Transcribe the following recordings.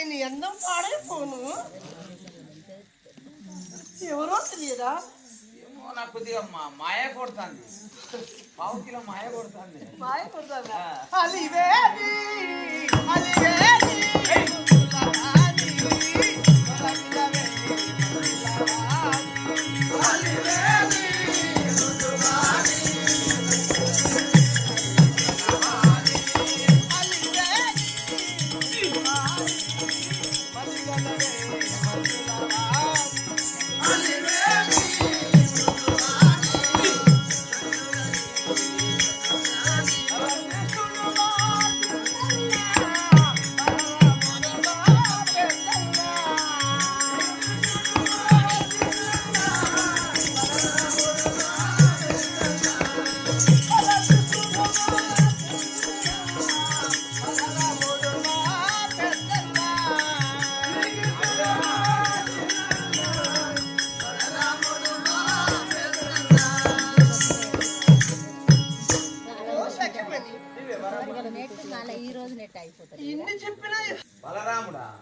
నీ అందం పాడైపోను. ఎవరో తెలియదా? ఏమో నాకు కొద్దిగా మాయ కొడుతుంది, పావు కిలో మాయ కొడుతుంది. మాయ కొడుతుందా? అలివేది అలివేది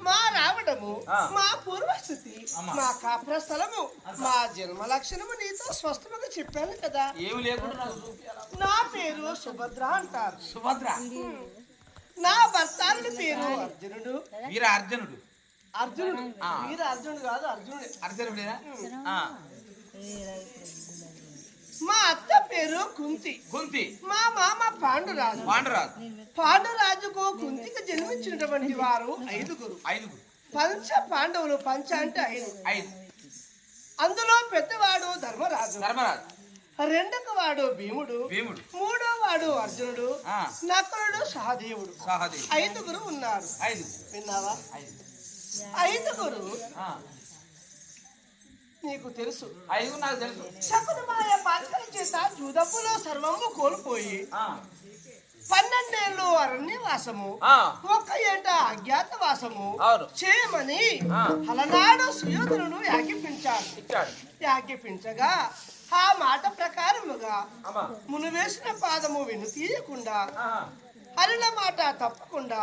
మా రావడము మా పూర్వస్థితి, మా కాపుర స్థలము, మా జన్మ లక్షణము నీతో స్పష్టంగా చెప్పాను కదా. ఏమి లేకుండా నా పేరు సుభద్ర అంటారు. సుభద్ర. నా భర్తారుడి పేరు అర్జునుడు. వీర అర్జునుడు. అర్జునుడు వీర అర్జునుడు కాదు, అర్జునుడే. అర్జునుడేనా? మా అత్త పేరు కుంతి. కుంతి. మా మామ పాండురాజు. పాండురాజు. పాండురాజుకు కుంతికి జన్మించినటువంటి వారు ఐదుగురు. పంచ పాండవులు. పంచ అంటే ఐదు. అందులో పెద్దవాడు ధర్మరాజు. రెండవ వాడు భీముడు. మూడో వాడు అర్జునుడు. నకులుడు సహదేవుడు. ఐదుగురు ఉన్నారు. విన్నావా? ఐదుగురు నీకు తెలుసు. నాకు తెలుసు. శకునమాయ పాత్ర చేత జూదప్పులో సర్వము కోల్పోయి 12 ఏళ్ళు అరణ్యవాసము, 1 ఏట అజ్ఞాతవాసము చేయమని అలనాడు సుయోధనుడు యాజ్ఞించాడు. యాజ్ఞించగా ఆ మాట ప్రకారముగా మునువేసిన పాదము వెను తీయకుండా, హరిల మాట తప్పకుండా,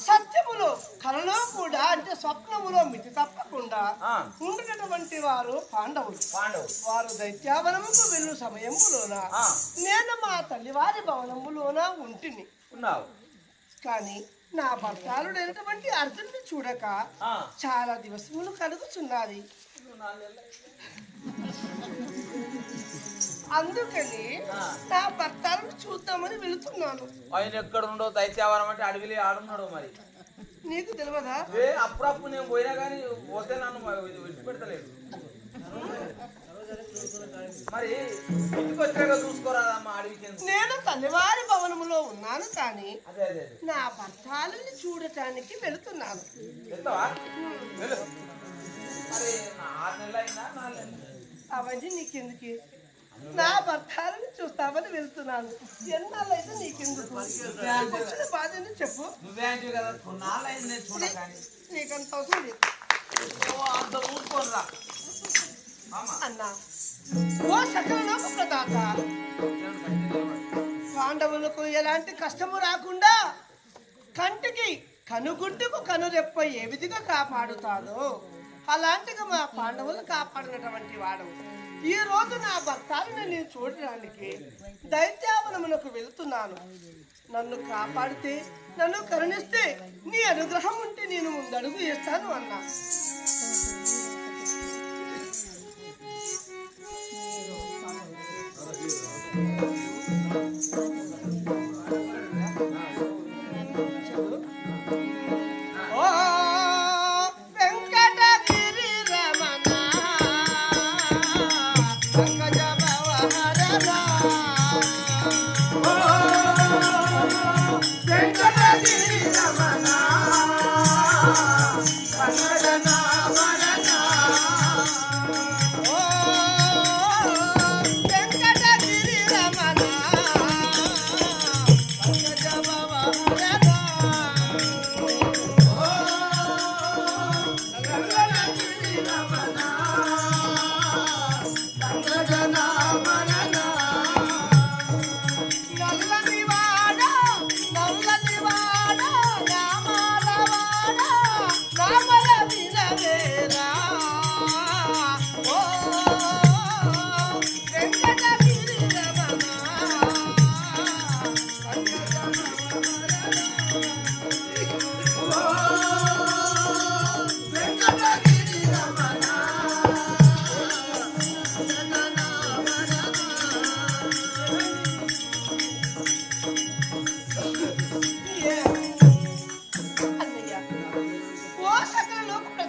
సత్యములో కలలో కూడా అంటే స్వప్నములో మితి తప్పకుండా ఉండినటువంటి వారు పాండవులు. వారు దైత్యావనముకు వెళ్ళు సమయములోన నేను మా తల్లివారి భవనములోన ఉంటిని. కానీ నా భర్తాలుడైనటువంటి అర్జునుడిని చూడక చాలా దివసములు కలుగుచున్నది. అందుకని నా భర్తను చూద్దామని వెళుతున్నాను. ఆయన ఎక్కడ ఉండో దైత్యావరం అంటే అడవిలో ఆడున్నాడు. మరి నీకు తెలియదా? అప్పుడప్పుడు నేను పోయినా కానీ పోతే నన్ను విడిచిపెడతలేదు. మరి ఇంటికి వచ్చాక చూసుకోరాదమ్మా అడవికి. నేను తల్లివారి భవనములో ఉన్నాను కానీ నా భర్తలని చూడటానికి వెళుతున్నాను. మరి 6 నెలలు అయినా 4 నెలలు అవన్నీ నీకెందుకు? నా భర్తని చూస్తామని వెళ్తున్నాను. ఎన్నాళ్ళైతే నీకెందుకు? వచ్చిన బాధ చెప్పు. నువ్వే కదా నీకంత అవసరం లేదు అన్నా. ఓ సకల లోక ప్రదాత, పాండవులకు ఎలాంటి కష్టము రాకుండా కంటికి కనుగుడ్డుకు కనురెప్ప ఏ విధిగా కాపాడుతాదో అలాంటిగా మా పాండవులు కాపాడినటువంటి వాడు. ఈ రోజు నా భర్తలను నేను చూడడానికి దైత్యావనమునకు వెళ్తున్నాను. నన్ను కాపాడితే, నన్ను కరుణిస్తే నీ అనుగ్రహం ఉంటే నేను ముందడుగు వేస్తాను అన్నా. Rama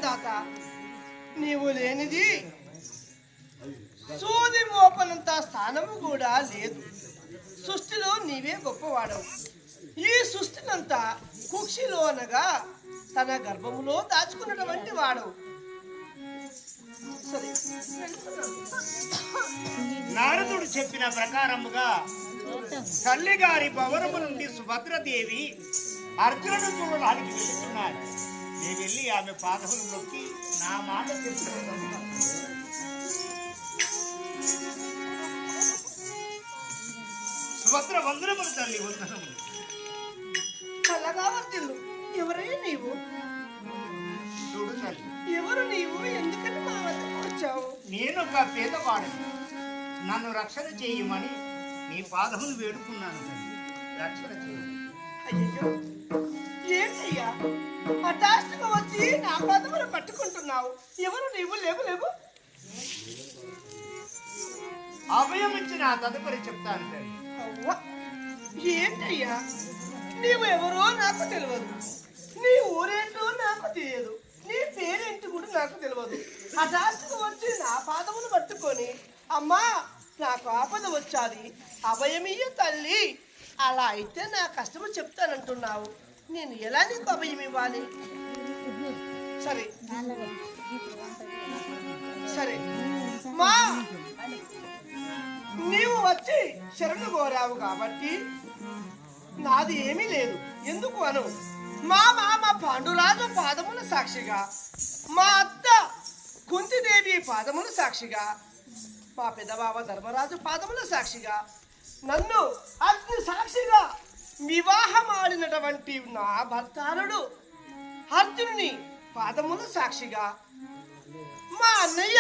తాత, నీవు లేనిది సూది మోపనంత స్థానము కూడా లేదు. సృష్టిలో నీవే గొప్పవాడవు. ఈ సృష్టినంతా కుక్షిలో అనగా తన గర్భములో దాచుకున్నటువంటి వాడవు. సరే, నారదుడు చెప్పిన ప్రకారముగా తల్లి గారి భవనము నుండి సుభద్రదేవి అర్జునుడు చూడడానికి వెళుతున్నారు. నేను వెళ్ళి ఆమె పాదములు నొక్కి నా మాట తెలుసుకుంటున్నాను. సుభద్ర వందనములు తల్లి, వందనములు. చల్లగా వర్తిల్లు. ఎవరై నీవు? చూడు తల్లి, ఎవరు నీవు? ఎందుకని మా వద్దకు వచ్చావు? నేను ఒక పేదవాడిని. నన్ను రక్షణ చేయమని నీ పాదములు వేడుకున్నాను తల్లి. రక్షణ చేయమని. అయ్యో, ఏంటయ్యా హఠాత్తుగా వచ్చి నా పాదములు పట్టుకుంటున్నావు? ఎవరు నీవు? లేవు లేవు. అభయం ఇచ్చిన తదుపరి చెప్తాను తల్లి. అవ్వ, ఏంటయ్యా నీవు ఎవరో నాకు తెలియదు. నీ ఊరేంటో నాకు తెలియదు. నీ పేరేంటి కూడా నాకు తెలియదు. హఠాత్తుగా వచ్చి నా పాదములు పట్టుకొని అమ్మా నాకు ఆపద వచ్చాది, అభయమియ్య తల్లి, అలా అయితే నా కష్టము చెప్తానంటున్నావు. నేను ఎలా నీకు అభయం ఇవ్వాలి? సరే సరే మా నీవు వచ్చి శరణు కోరావు కాబట్టి నాది ఏమీ లేదు. ఎందుకు అను? మా మామ పాండురాజు పాదముల సాక్షిగా, మా అత్త కుంతిదేవి పాదముల సాక్షిగా, మా పెదబావ ధర్మరాజు పాదముల సాక్షిగా, నన్ను అగ్ని సాక్షిగా వివాహమాడినటువంటి నా భర్తారుడు అర్జునుని పాదముల సాక్షిగా, మా అన్నయ్య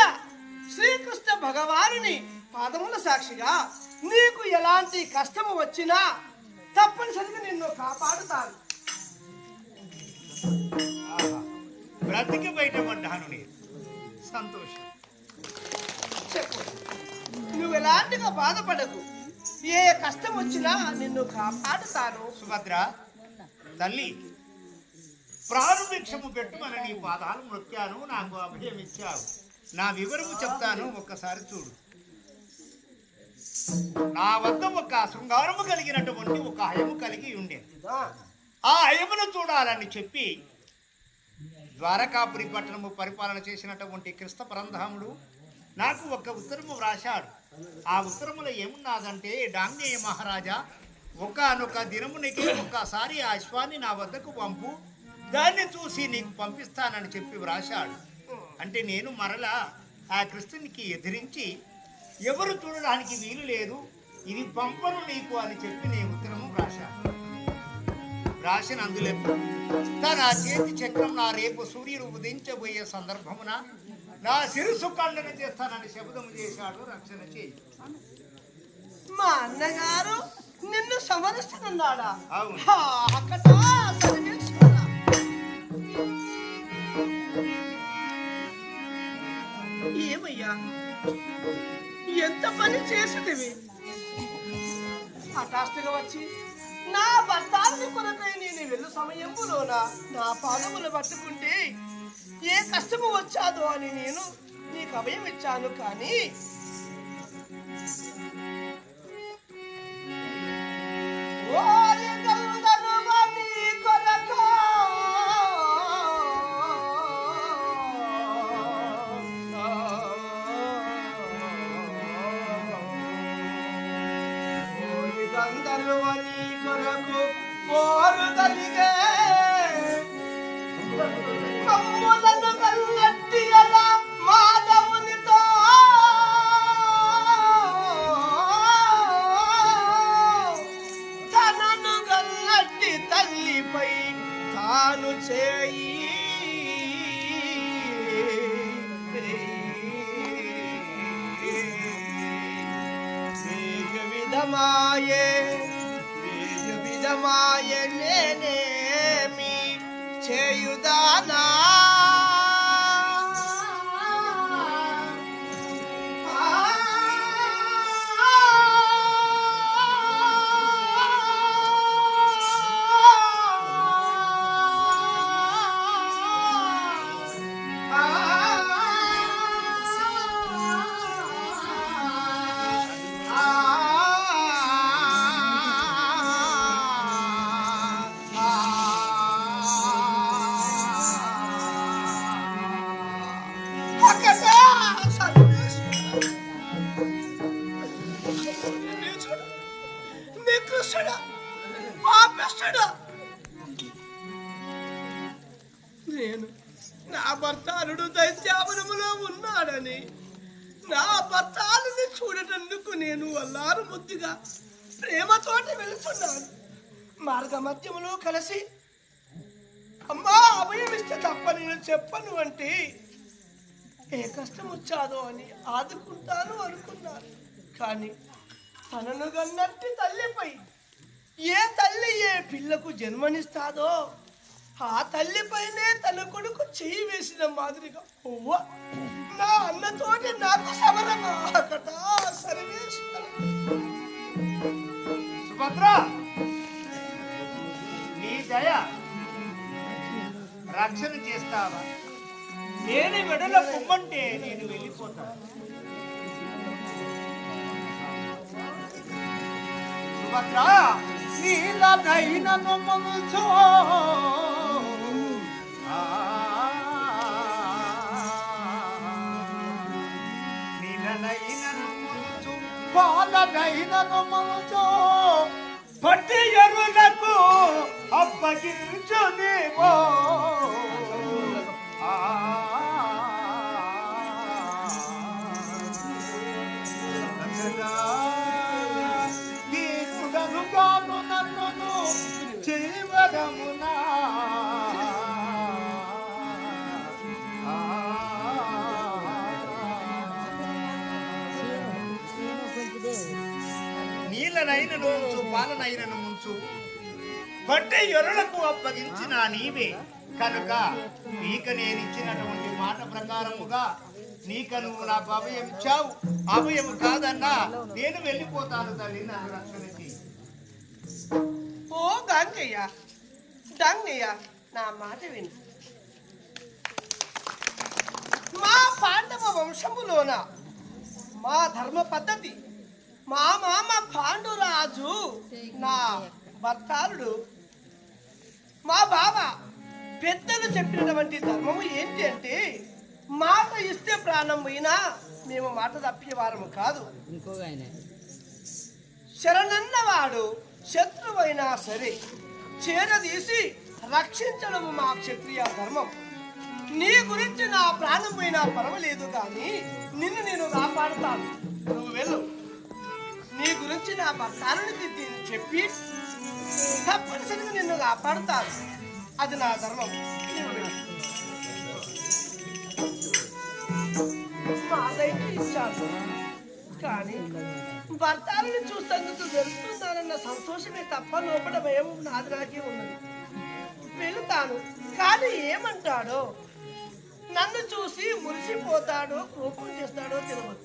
శ్రీకృష్ణ భగవానుని పాదముల సాక్షిగా నీకు ఎలాంటి కష్టము వచ్చినా తప్పనిసరిగా నిన్ను కాపాడుతాను. ఆహా, బ్రతికి బయటపడ్డాను నేను. సంతోషం. చెప్పు, నువ్వు ఎలాంటిగా బాధపడకు. ఏ కష్టం వచ్చినా నిన్ను కాపాడుతాను. సుభద్ర తల్లి, ప్రారంభిక్షము పెట్టుమని నీ పాదాలు మొక్కాను. నాకు అభయం ఇచ్చావు. నా వివరము చెప్తాను, ఒక్కసారి చూడు. నా వద్ద ఒక శృంగారము కలిగినటువంటి ఒక హయము కలిగి ఉండేది. ఆ హయమును చూడాలని చెప్పి ద్వారకాపురి పట్టణము పరిపాలన చేసినటువంటి కృష్ణ పరంధాముడు నాకు ఒక ఉత్తరము వ్రాశాడు. ఆ ఉత్తరములో ఏమున్నదంటే, డాంగేయ మహారాజా, ఒకనొక దినమునికి ఒక్కసారి ఆ అశ్వాన్ని నా వద్దకు పంపు, దాన్ని చూసి నీకు పంపిస్తానని చెప్పి వ్రాశాడు. అంటే నేను మరలా ఆ కృష్ణునికి ఎదిరించి ఎవరు చూడడానికి వీలు లేదు, ఇది పంపను నీకు అని చెప్పి నేను ఉత్తరము వ్రాశాను. రాసిన అందులో తన చేతి చక్రం నా రేపు సూర్యుడు ఉదయించబోయే సందర్భమున నా శిరస్సు ఖండన చేస్తానని శబ్దము చేశాడు. రక్షణ చేయి. మా అన్నగారు నిన్ను సమరస్తున్నాడా? అవును. ఏమయ్యా, ఎంత పని చేసేదివి? హఠాత్తుగా వచ్చి నా భర్తాన్ని కొరకై నేను వెళ్ళు సమయంలోన నా పాదములు పట్టుకుంటే ఏ కష్టము వచ్చాదో అని నేను నీకు అభయం ఇచ్చాను. కానీ కొరకు పోరు కలిగే మమ్ములను కన్నట్టి అలా మాధవునితో తనను కన్నట్టి తల్లిపై తాను చేయి విధమాయే నేనేమి చేయుదానా? నా భర్తాలుడు దైత్యావనములో ఉన్నాడని నా భర్తాలుని చూడటందుకు నేను అల్లారు ముద్దుగా ప్రేమతోటి వెళుతున్నాను. మార్గ మధ్యములో కలిసి అమ్మా అభయమిస్తే తప్ప నేను చెప్పను అంటే ఏ కష్టం వచ్చాదో అని ఆదుకుంటాను అనుకున్నాను. కానీ తనను గన్నట్టి తల్లిపై ఏ తల్లి ఏ పిల్లకు జన్మనిస్తాదో ఆ తల్లిపైనే తన కొడుకు చెయ్యి వేసిన మాదిరిగా నా అన్నతోటి నాకు సమరమా కటా సర్వేశ్వర. సుభద్ర, నీ దయ రక్షణ చేస్తావా? నేను వెడల పొమ్మంటే నేను వెళ్ళిపోతాను. సుభద్ర, నీలనైనను మనసో నీలనైనను మనసు పాలనైనను మనసో పట్టి ఎరులకు అప్పగించునేమో. దీనుడనుగాను నన్ను జీవనమునా నీళ్ళనైనను ముంచు పాలనైనను ముంచు పట్టే ఎరులకు అప్పగించిన నీవే కనుక నీక నేనిచ్చినటువంటి మాట ప్రకారముగా నీక నువ్వు నాకు అభయం ఇచ్చావు. అభయం కాదన్నా నేను వెళ్ళిపోతాను తల్లి, నన్ను రక్షణ చెయ్యి. ఓ గంగయ్య నా మాట విను. మా పాండవ వంశములోన మా ధర్మ పద్ధతి మా మామ పాండురాజు నా భర్తాలుడు మా బాబా పెద్దలు చెప్పినటువంటి ధర్మము ఏంటి అంటే మాట ఇస్తే ప్రాణం పోయినా మేము మాట తప్పేవారము కాదు. శరణన్నవాడు శత్రువైనా సరే చేరదీసి రక్షించడము మా క్షత్రియ ధర్మం. నీ గురించి నా ప్రాణం పోయినా పర్వాలేదు కానీ నిన్ను నేను కాపాడుతాను. నువ్వు వెళ్ళు. నీ గురించి నా భర్తాలని చెప్పి తప్పనిసరిగా నిన్ను కాపాడుతాను. అది నా ధర్మం. మాదైతే ఇచ్చాను కానీ భర్తాలని చూస్తేందుకు వెళ్తున్నానన్న సంతోషమే తప్ప లోపల భయం నాది నాకే ఉన్నది. వెళుతాను కానీ ఏమంటాడో, నన్ను చూసి మురిసిపోతాడో కోపం చేస్తాడో తెలియదు.